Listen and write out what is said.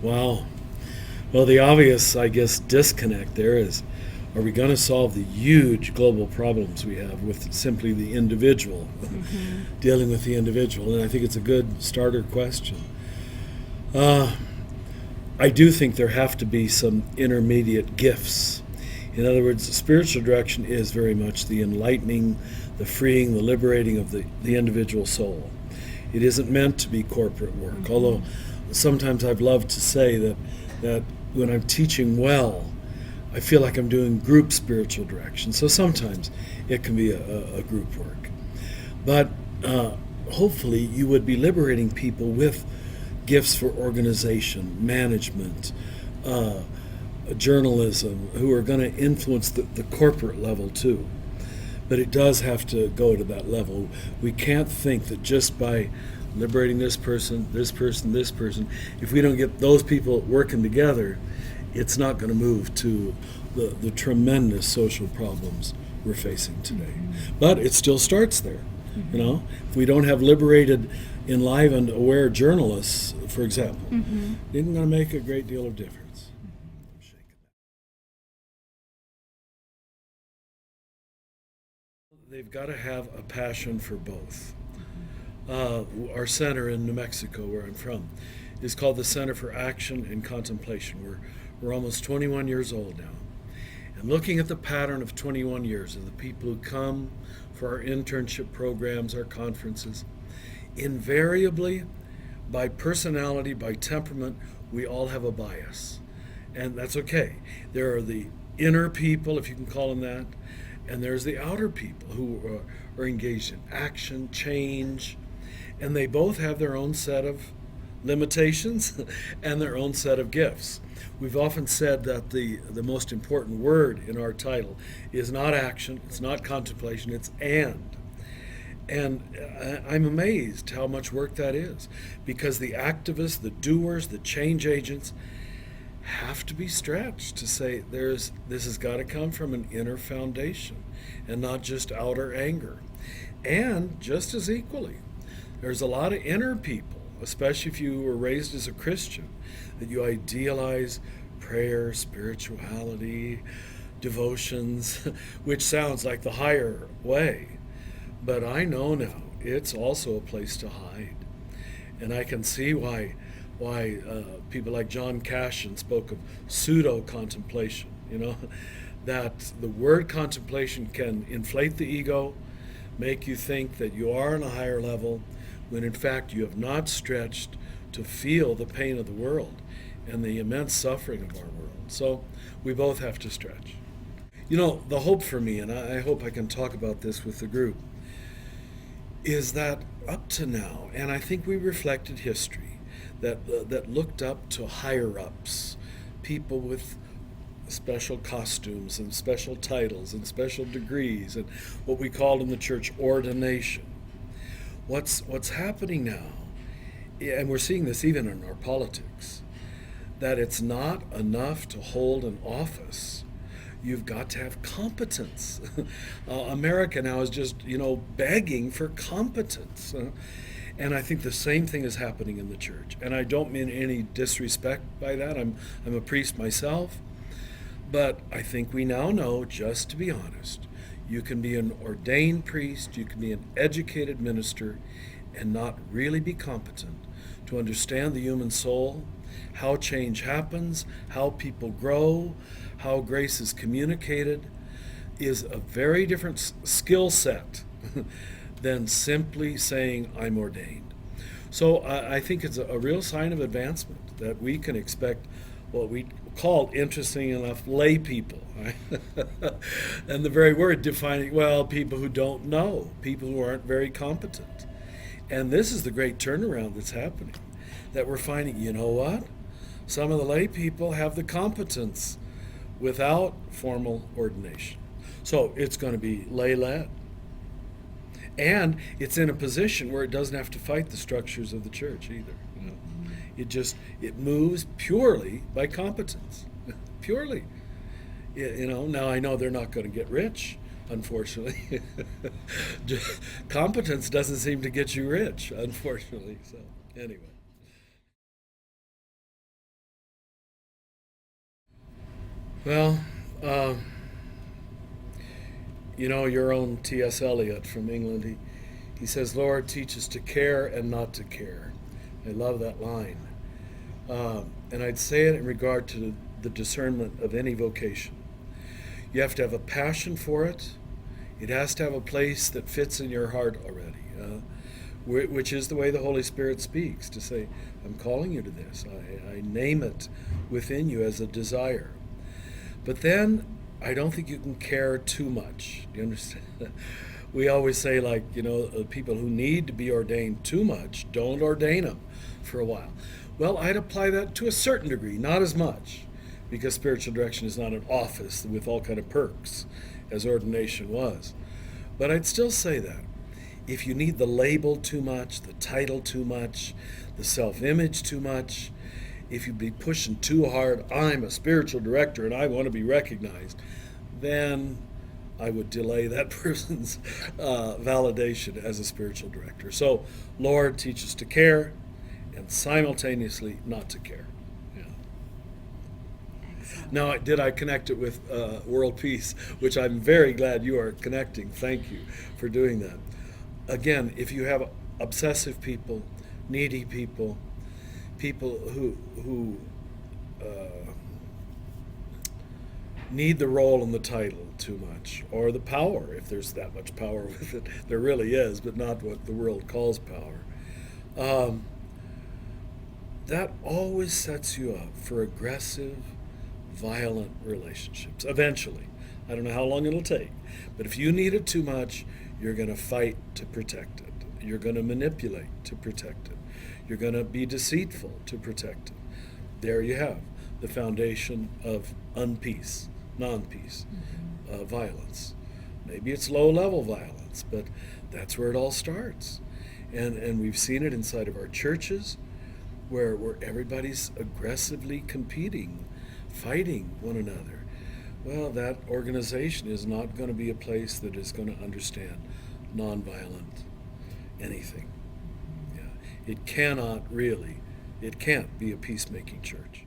Wow. Well, the obvious, I guess, disconnect there is, are we going to solve the huge global problems we have with simply the individual, dealing with the individual? And I think it's a good starter question. Uh, I do think there have to be some intermediate gifts. In other words, the spiritual direction is very much the enlightening, the freeing, the liberating of the individual soul. It isn't meant to be corporate work, although sometimes I've loved to say that when I'm teaching well, I feel like I'm doing group spiritual direction. So sometimes it can be a group work. But hopefully you would be liberating people with gifts for organization, management, journalism, who are going to influence the corporate level too. But it does have to go to that level. We can't think that just by liberating this person, this person, this person, if we don't get those people working together, it's not going to move to the tremendous social problems we're facing today. But it still starts there. You know, if we don't have liberated, enlivened, aware journalists, for example, it isn't going to make a great deal of difference. They've got to have a passion for both. Our center in New Mexico, where I'm from, is called the Center for Action and Contemplation. We're almost 21 years old now. And looking at the pattern of 21 years of the people who come for our internship programs, our conferences, invariably, by personality, by temperament, we all have a bias. And that's okay. There are the inner people, if you can call them that, and there's the outer people who are engaged in action, change, and they both have their own set of limitations and their own set of gifts. We've often said that the most important word in our title is not action, it's not contemplation, it's and. And I'm amazed how much work that is, because the activists, the doers, the change agents have to be stretched to say this has got to come from an inner foundation and not just outer anger. And just as equally, there's a lot of inner people, especially if you were raised as a Christian, that you idealize prayer, spirituality, devotions, which sounds like the higher way. But I know now it's also a place to hide. And I can see why people like John Cashin spoke of pseudo-contemplation, that the word contemplation can inflate the ego, make you think that you are on a higher level, when in fact you have not stretched to feel the pain of the world and the immense suffering of our world. So we both have to stretch. The hope for me, and I hope I can talk about this with the group, is that up to now, and I think we reflected history, that looked up to higher-ups, people with special costumes and special titles and special degrees and what we called in the church ordination. What's happening now, and we're seeing this even in our politics, that it's not enough to hold an office. You've got to have competence. America now is just, begging for competence. And I think the same thing is happening in the church. And I don't mean any disrespect by that. I'm a priest myself. But I think we now know, just to be honest, you can be an ordained priest, you can be an educated minister, and not really be competent to understand the human soul, how change happens, how people grow, how grace is communicated, is a very different skill set than simply saying, I'm ordained. So I think it's a real sign of advancement that we can expect what we call, interesting enough, lay people. Right? And the very word defining, people who don't know, people who aren't very competent. And this is the great turnaround that's happening, that we're finding, you know what? Some of the lay people have the competence without formal ordination. So it's going to be lay-led. And it's in a position where it doesn't have to fight the structures of the church either. It moves purely by competence. Purely. Now I know they're not going to get rich, unfortunately. Competence doesn't seem to get you rich, unfortunately. So anyway. Well, uh, your own T.S. Eliot from England, he says, Lord, teach us to care and not to care. I love that line. And I'd say it in regard to the discernment of any vocation. You have to have a passion for it. It has to have a place that fits in your heart already, which is the way the Holy Spirit speaks, to say, I'm calling you to this. I name it within you as a desire. But then I don't think you can care too much. Do you understand? We always say, people who need to be ordained too much, don't ordain them for a while. Well, I'd apply that to a certain degree, not as much, because spiritual direction is not an office with all kind of perks, as ordination was. But I'd still say that. If you need the label too much, the title too much, the self-image too much, if you be pushing too hard, I'm a spiritual director and I want to be recognized, then I would delay that person's validation as a spiritual director. So, Lord, teach us to care and simultaneously not to care. Yeah. Excellent. Now, did I connect it with world peace, which I'm very glad you are connecting. Thank you for doing that. Again, if you have obsessive people, needy people, people who need the role and the title too much, or the power, if there's that much power with it. There really is, but not what the world calls power. That always sets you up for aggressive, violent relationships, eventually. I don't know how long it'll take, but if you need it too much, you're going to fight to protect it. You're going to manipulate to protect it. You're going to be deceitful to protect it. There you have the foundation of unpeace, non-peace, violence. Maybe it's low-level violence, but that's where it all starts. And we've seen it inside of our churches, where everybody's aggressively competing, fighting one another. Well, that organization is not going to be a place that is going to understand nonviolent anything. Yeah. It can't be a peacemaking church.